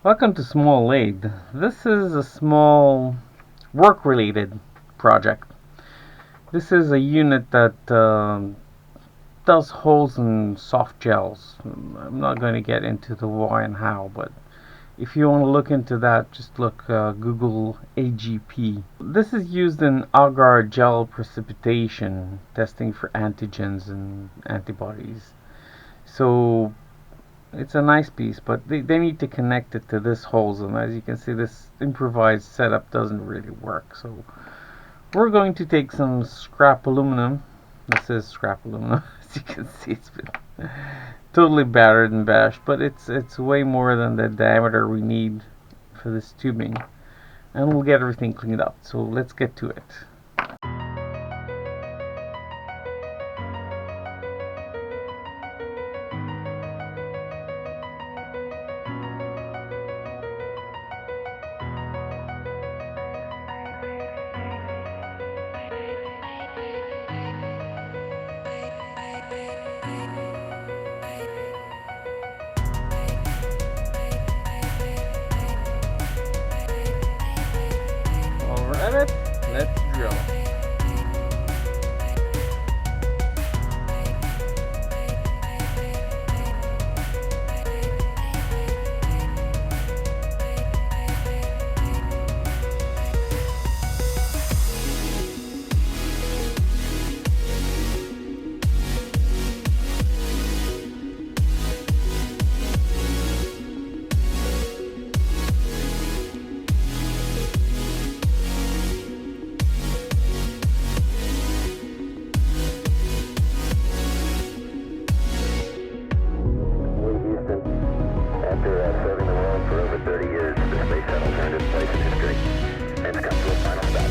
Welcome to Small Lathe. This is a small work-related project. This is a unit that does holes in soft gels. I'm not going to get into the why and how, but if you want to look into that, just Google AGP. This is used in Agar Gel Precipitation, testing for antigens and antibodies. So it's a nice piece, but they need to connect it to this holes, and as you can see, this improvised setup doesn't really work. So we're going to take some scrap aluminum. This is scrap aluminum. As you can see, it's been totally battered and bashed, but it's way more than the diameter we need for this tubing, and we'll get everything cleaned up. So let's get to it. Alright, let's drill. After serving the world for over 30 years, the space shuttle turned its place in history and it's come to a final stop.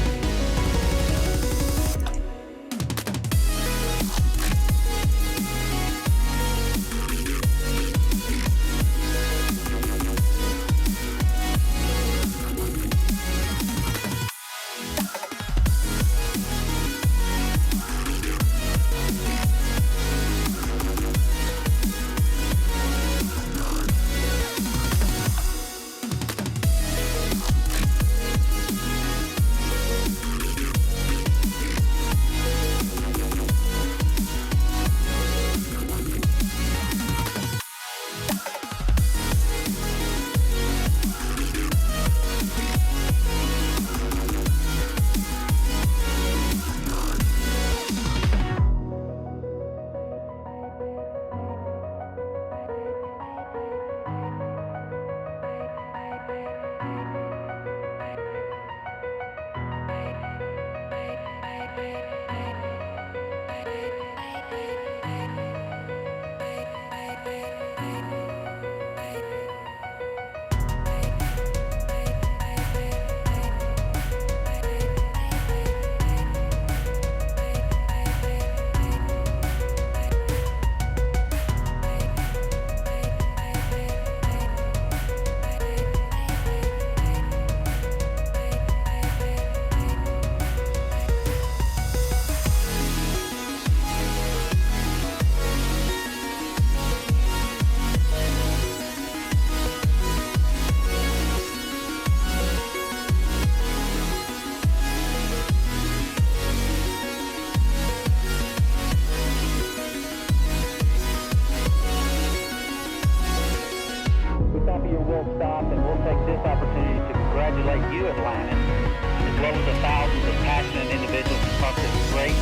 And we'll take this opportunity to congratulate you, Atlanta, as well as the thousands of passionate individuals across this great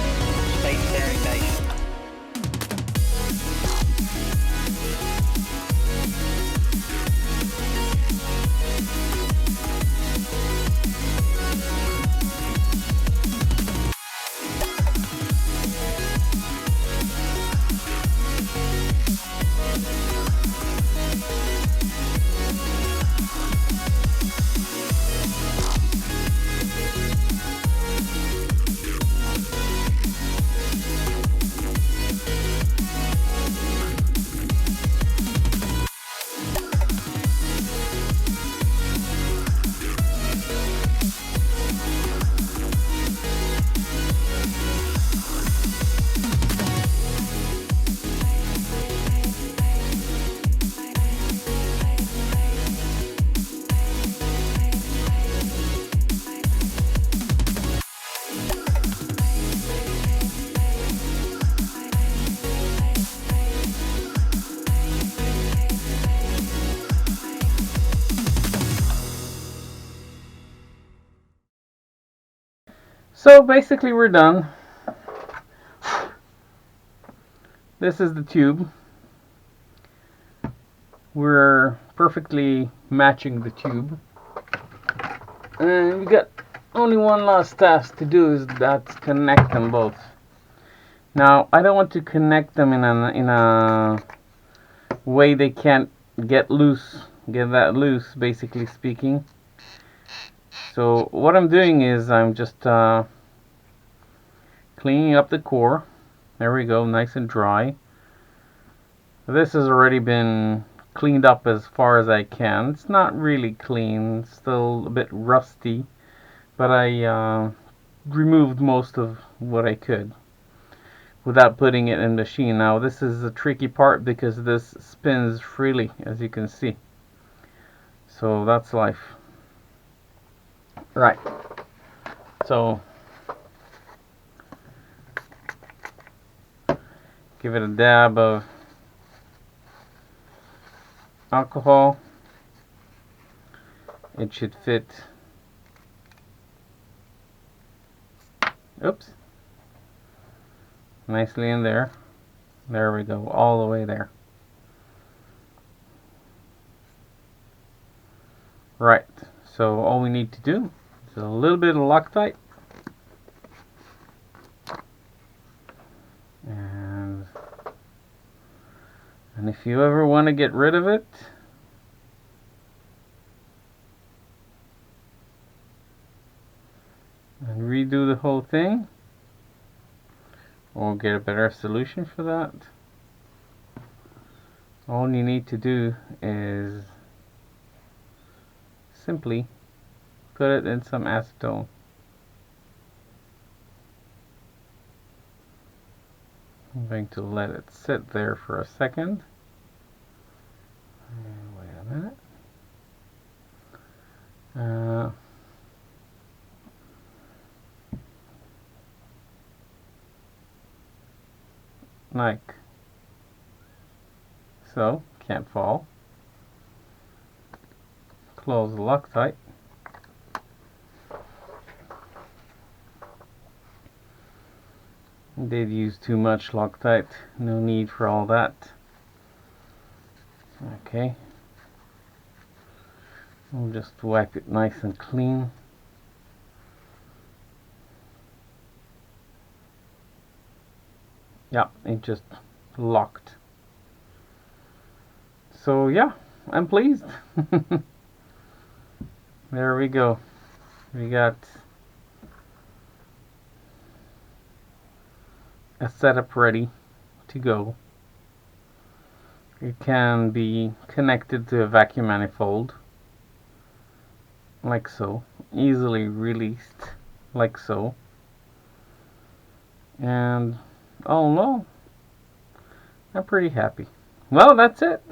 space-faring nation. So basically we're done. This is the tube. We're perfectly matching the tube. And we got only one last task to do, is that's connect them both. Now I don't want to connect them in a way they can't get that loose, basically speaking. So what I'm doing is I'm just cleaning up the core. There we go, nice and dry. This has already been cleaned up as far as I can. It's not really clean, it's still a bit rusty, but I removed most of what I could without putting it in the machine. Now this is a tricky part because this spins freely, as you can see. So that's life. Right. So give it a dab of alcohol. It should fit. Oops. Nicely in there. There we go, all the way there. Right, so all we need to do is a little bit of Loctite. And if you ever want to get rid of it, and redo the whole thing, or get a better solution for that, all you need to do is simply put it in some acetone. I'm going to let it sit there for a second. Wait a minute. Like so, can't fall. Close the Loctite. Did use too much Loctite, no need for all that. Okay, we'll just wipe it nice and clean. Yeah, it just locked. So yeah, I'm pleased. There we go. We got a setup ready to go. It can be connected to a vacuum manifold, like so, easily released, like so. And all in all, I'm pretty happy. Well, that's it.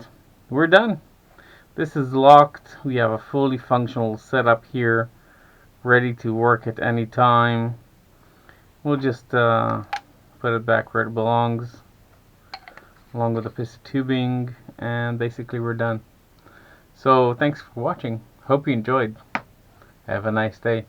We're done. This is locked. We have a fully functional setup here, ready to work at any time. We'll just put it back where it belongs, along with a piece of tubing, and basically we're done. So thanks for watching. Hope you enjoyed. Have a nice day.